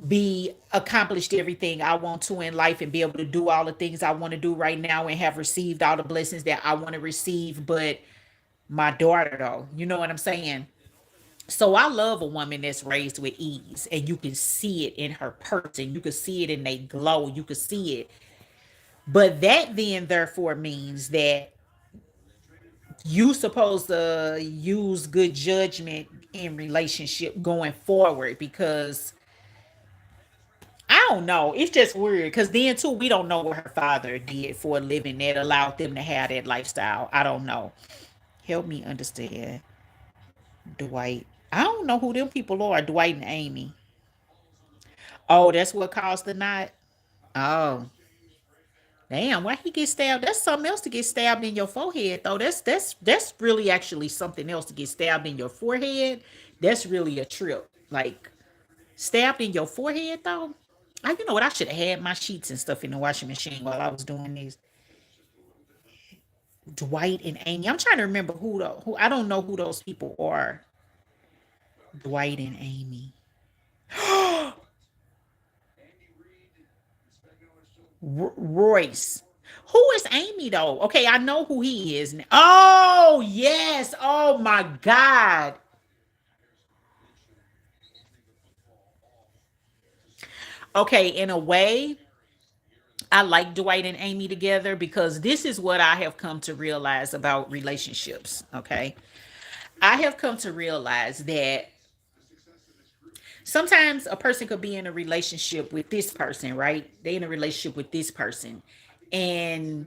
be accomplished everything I want to in life and be able to do all the things I want to do right now and have received all the blessings that I want to receive, but my daughter, though, you know what I'm saying? So I love a woman that's raised with ease, and you can see it in her person. You can see it in they glow. You can see it. But that then therefore means that you supposed to use good judgment in relationship going forward, because I don't know. It's just weird because then too we don't know what her father did for a living that allowed them to have that lifestyle. I don't know. Help me understand, Dwight. I don't know who them people are, Dwight and Amy. Oh, that's what caused the knot. Oh, damn! Why he get stabbed? That's something else to get stabbed in your forehead, though. That's really actually something else to get stabbed in your forehead. That's really a trip. Like stabbed in your forehead, though. I, you know what? I should have had my sheets and stuff in the washing machine while I was doing this. Dwight and Amy. I'm trying to remember who. I don't know who those people are. Dwight and Amy. Royce. Who is Amy though? Okay, I know who he is. Oh yes. Oh my God. Okay, in a way, I like Dwight and Amy together because this is what I have come to realize about relationships. Okay, I have come to realize that sometimes a person could be in a relationship with this person, right? They in a relationship with this person, and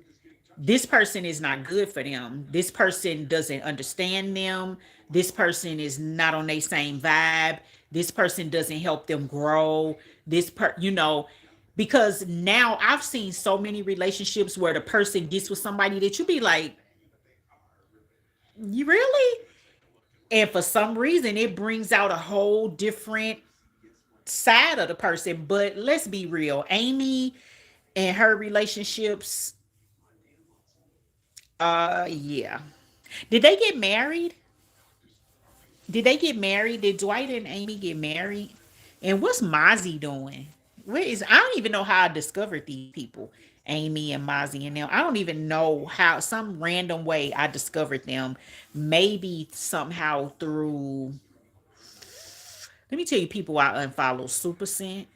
this person is not good for them. This person doesn't understand them. This person is not on their same vibe. This person doesn't help them grow. Because now I've seen so many relationships where the person gets with somebody that you be like, you really? And for some reason, it brings out a whole different side of the person. But let's be real, Amy and her relationships, yeah. Did they get married? Did they get married? Did Dwight and Amy get married? And what's Mozzie doing? Where is I don't even know how I discovered these people, Amy and Mozzie and them. I don't even know how some random way I discovered them. Maybe somehow through. Let me tell you, people I unfollowed Super Scent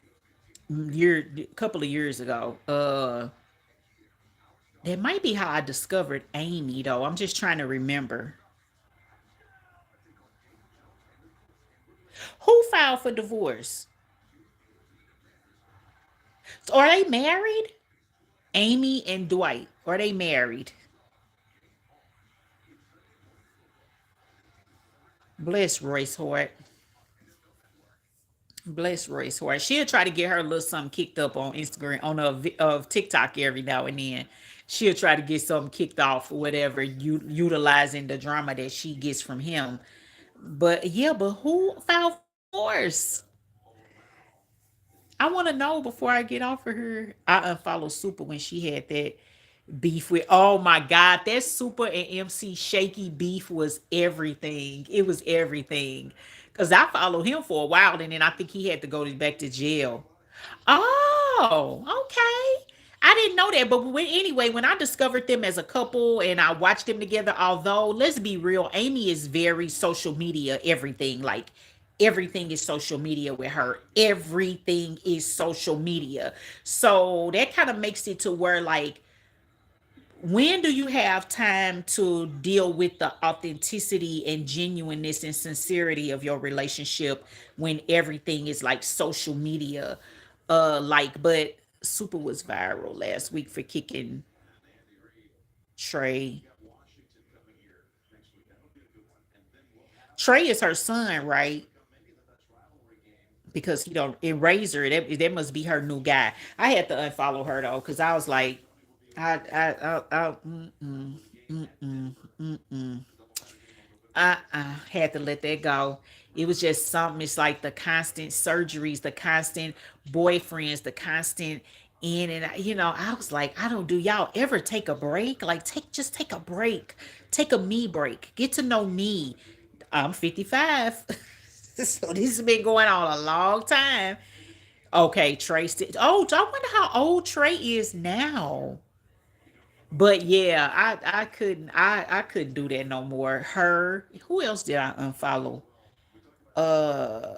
a couple of years ago. That might be how I discovered Amy though. I'm just trying to remember who filed for divorce. So are they married? Amy and Dwight. Are they married? Bless Royce Hort. Bless Royce Hort. She'll try to get her little something kicked up on Instagram, on of TikTok every now and then. She'll try to get something kicked off or whatever, utilizing the drama that she gets from him. But yeah, but who filed for divorce? I want to know before I get off of her. I unfollowed Super when she had that beef with, oh my God, that Super and MC Shaky beef was everything. It was everything. Because I followed him for a while and then I think he had to go back to jail. Oh, okay. I didn't know that, but anyway, when I discovered them as a couple and I watched them together, although let's be real, Amy is very social media everything. Like everything is social media with her. Everything is social media. So that kind of makes it to where like when do you have time to deal with the authenticity and genuineness and sincerity of your relationship when everything is like social media? But Super was viral last week for kicking Trey. Trey is her son, right? Because he don't erase her. That must be her new guy. I had to unfollow her though, because I was like, mm-mm, mm-mm, mm-mm. Had to let that go. It was just something. It's like the constant surgeries, the constant boyfriends, the constant in and out. I was like, I don't do y'all ever take a break? Like take a break. Take a me break. Get to know me. I'm 55. So this has been going on a long time. Okay, Tracy. Oh, I wonder how old Trey is now. But yeah, I couldn't do that no more. Her, who else did I unfollow? Uh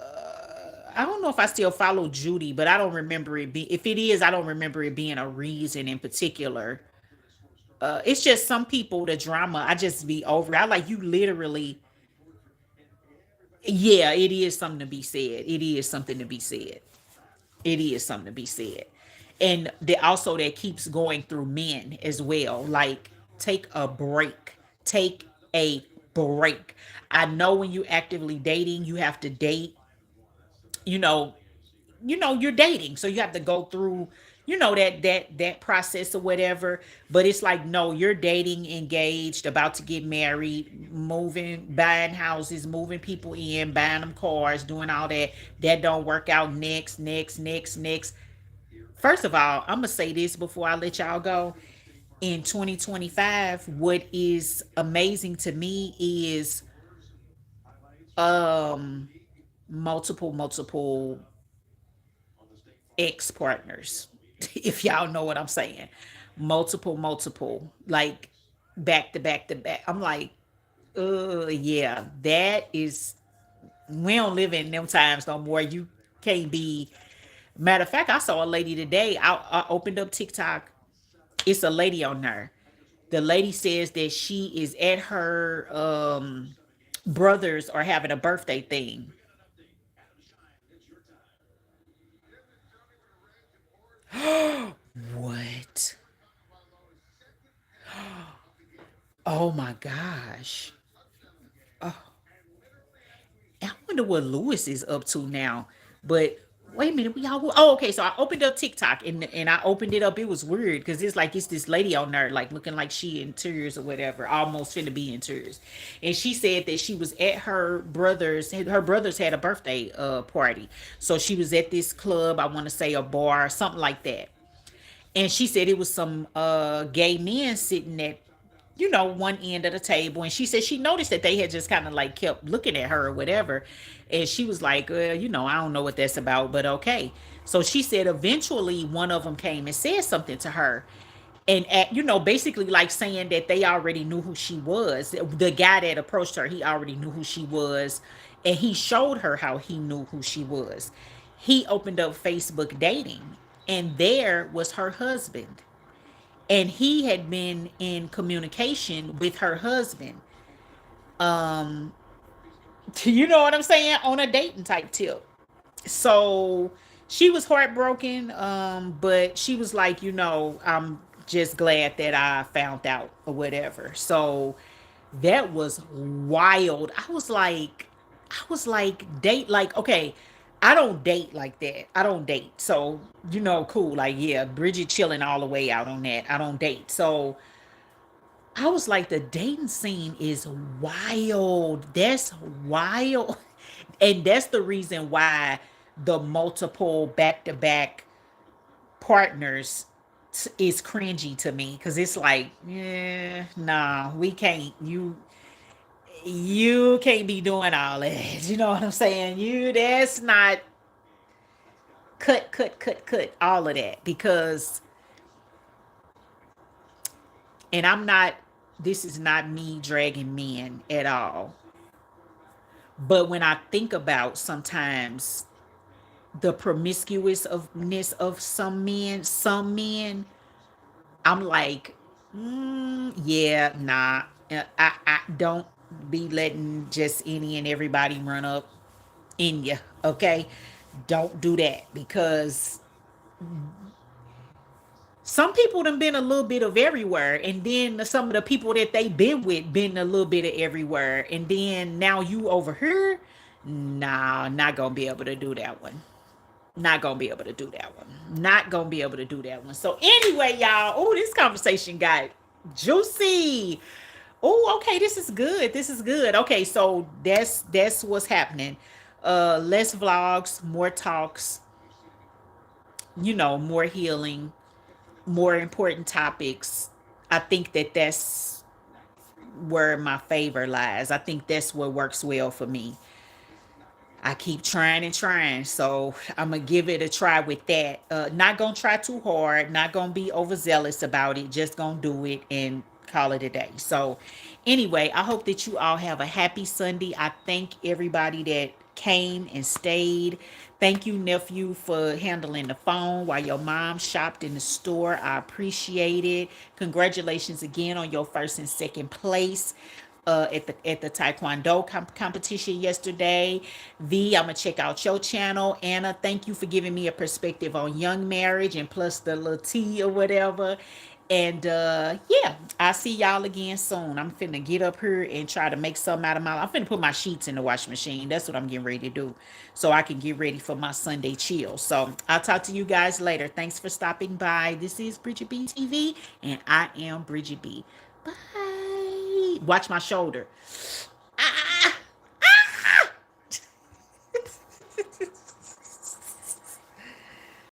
I don't know if I still follow Judy, but I don't remember it be if it is, I don't remember it being a reason in particular. It's just some people, the drama, I just be over. I like you literally, yeah, it is something to be said. It is something to be said. It is something to be said. And also that keeps going through men as well. Like take a break. Take a break. I know when you actively dating, you have to date, you know, you're dating, so you have to go through, that process or whatever. But it's like, no, you're dating, engaged, about to get married, moving, buying houses, moving people in, buying them cars, doing all that. That don't work out. Next, next, next, next. First of all, I'm gonna say this before I let y'all go. In 2025, what is amazing to me is um multiple ex partners, if y'all know what I'm saying. Multiple, like back to back to back. I'm like, yeah, that is, we don't live in them times no more. You can't be. Matter of fact, I saw a lady today. I opened up TikTok. It's a lady on there. The lady says that she is at her brothers are having a birthday thing. What? Oh my gosh. I wonder what Lewis is up to now. But wait a minute, we all, oh, okay. So I opened up TikTok, and I opened it up. It was weird because it's like it's this lady on there like looking like she in tears or whatever, almost finna be in tears. And she said that she was at her brother's. Her brothers had a birthday party, so she was at this club. I want to say a bar, something like that. And she said it was some gay men sitting at, one end of the table. And she said she noticed that they had just kind of like kept looking at her or whatever. And she was like, I don't know what that's about, but okay. So she said eventually one of them came and said something to her. And basically like saying that they already knew who she was. The guy that approached her, he already knew who she was. And he showed her how he knew who she was. He opened up Facebook dating, and there was her husband. And he had been in communication with her husband. You know what I'm saying? On a dating type tip. So she was heartbroken, but she was like, I'm just glad that I found out or whatever. So that was wild. I was like, date, like, okay, I don't date like that. I don't date. So, cool. Like, yeah, Bridget chilling all the way out on that. I don't date. So I was like, the dating scene is wild. That's wild. And that's the reason why the multiple back to back partners is cringy to me. Cause it's like, yeah, nah, we can't. You can't be doing all that. You know what I'm saying? That's not cut, all of that. Because, and this is not me dragging men at all. But when I think about sometimes the promiscuousness of some men, I'm like, yeah, nah. I don't be letting just any and everybody run up in you, okay? Don't do that, because some people done been a little bit of everywhere, and then some of the people that they been with been a little bit of everywhere, and then now you over here. Nah, not gonna be able to do that one. Not gonna be able to do that one. Not gonna be able to do that one. So anyway, y'all. Oh, this conversation got juicy. Oh, okay. This is good. This is good. Okay, so that's what's happening. Less vlogs, more talks. More healing, more important topics. I think that's where my favor lies. I think that's what works well for me. I keep trying and trying. So I'm gonna give it a try with that. Not gonna try too hard, not gonna be overzealous about it, just gonna do it and call it a day. So anyway, I hope that you all have a happy Sunday. I thank everybody that came and stayed. Thank you, nephew, for handling the phone while your mom shopped in the store. I appreciate it. Congratulations again on your first and second place at the Taekwondo competition yesterday. V, I'm gonna check out your channel. Anna, thank you for giving me a perspective on young marriage and plus the little tea or whatever. And yeah, I'll see y'all again soon. I'm finna get up here and try to make something out of my. I'm finna put my sheets in the washing machine. That's what I'm getting ready to do, so I can get ready for my Sunday chill. So I'll talk to you guys later. Thanks for stopping by. This is Bridget B TV, and I am Bridget B. Bye. Watch my shoulder.